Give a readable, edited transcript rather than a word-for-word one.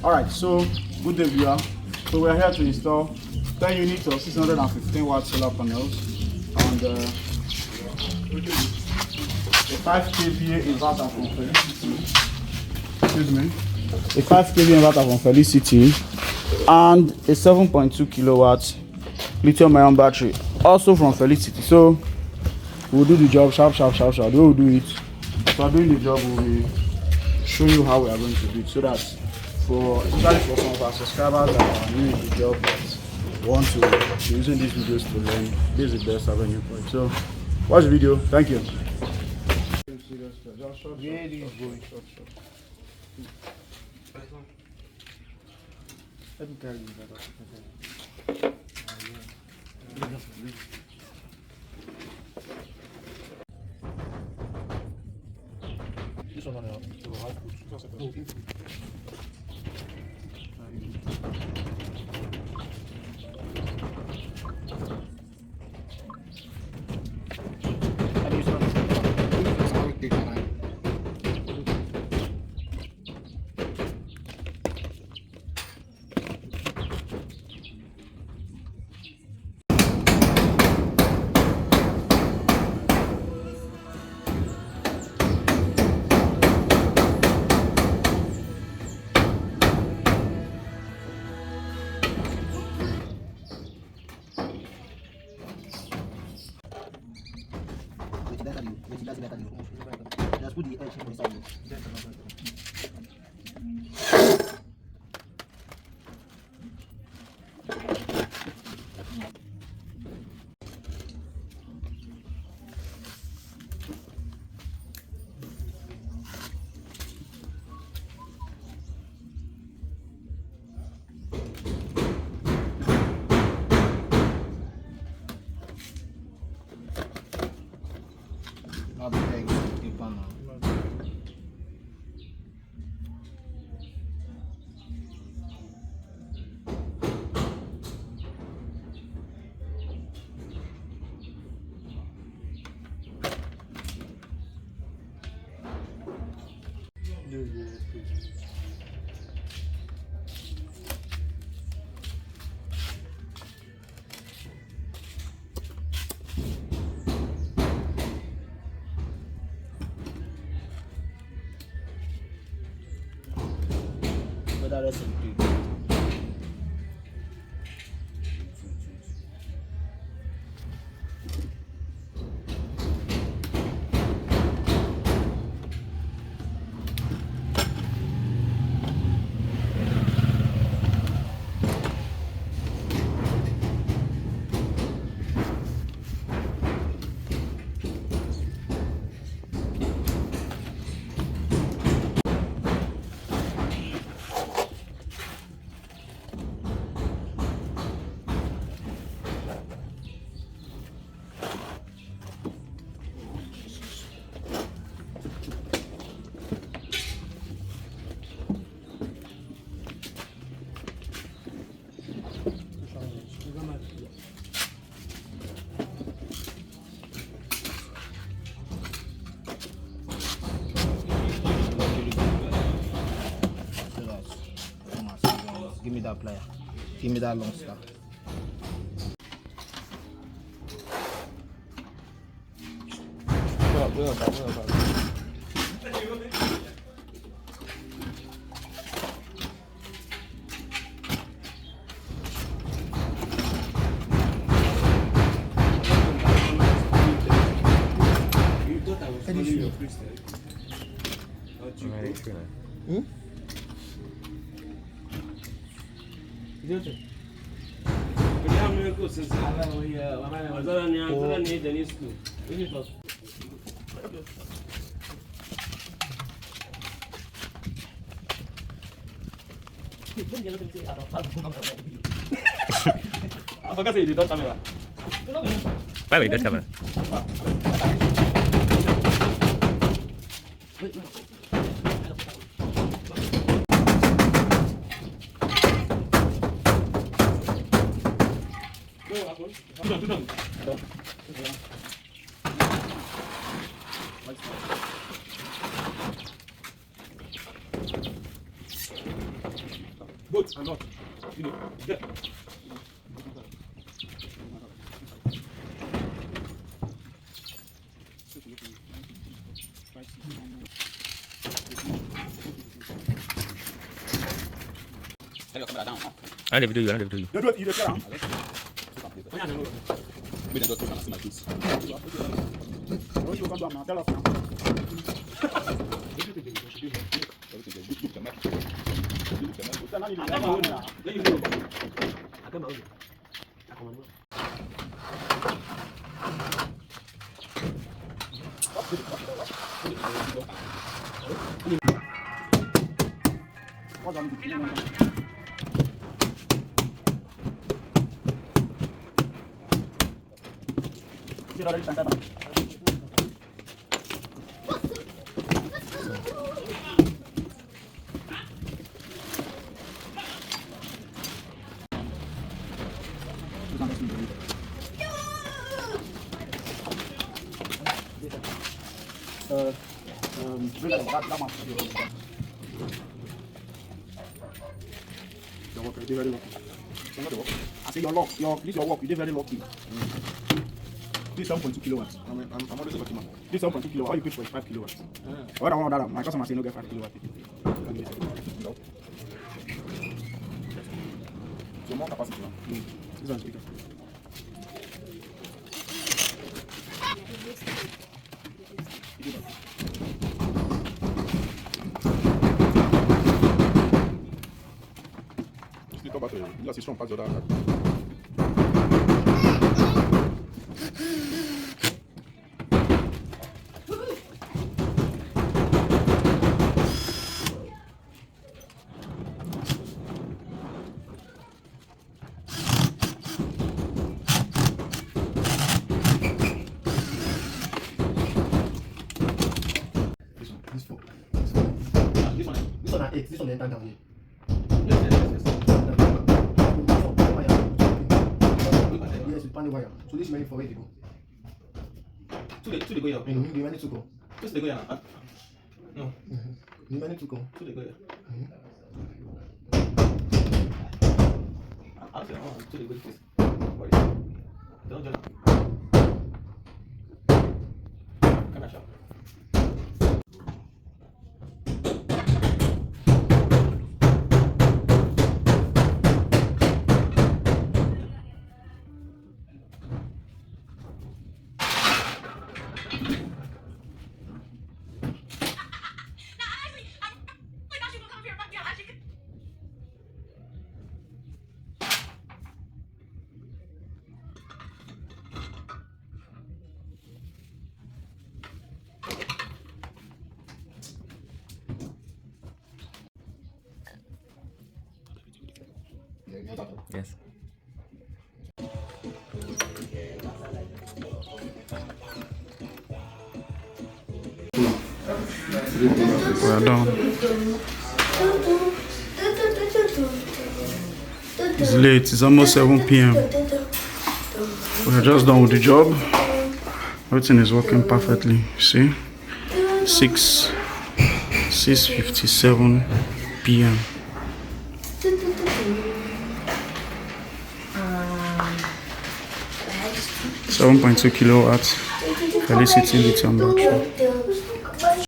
Alright, so good day viewer. So we're here to install 10 units of 615 watt solar panels on the a 5 kVA inverter from Felicity. Excuse me. A 5 kVA inverter from Felicity and a 7.2 kilowatt lithium ion battery also from Felicity. So we'll do the job sharp. We'll do it. After doing the job, we'll show you how we are going to do it, so that especially for some of our subscribers that are new in the job that want to be using these videos to learn, this is the best avenue for it. So watch the video. Thank you. Let me tell you that. This one on just put the edge inside it. Not the egg, the panel. That is it. Give me that plier. Give me that long star. Wait, that's camera. Both and not. Yeah. I never do you. I never do you. You do it, you do it. Make them just put and see my face. What you gonna do now? Tell us now. That much. Your work, you did very lucky. I say your luck, your work, you did very lucky. This 7.2 kilowatts. I'm always a lucky man. This 7.2 kilowatts. All you pay for is 5 kilowatts. What I want that my customer say no get 5 kilowatts. No. So more capacity now. This one's bigger. Split up battery. You see strong parts of that. This one at 8, this one enter down here. Yes, with panel wire. So this many for where they go. Two they go here. You know, the many to go. Two they go here. No. The many to go. Two they go here. I'll say two they go this. Don't join. Can I shout? Yes. We're done. It's late, it's almost 7 p.m. We're just done with the job. Everything is working perfectly. See? 6:57 p.m. 7.2 kilowatts Felicity lithium battery.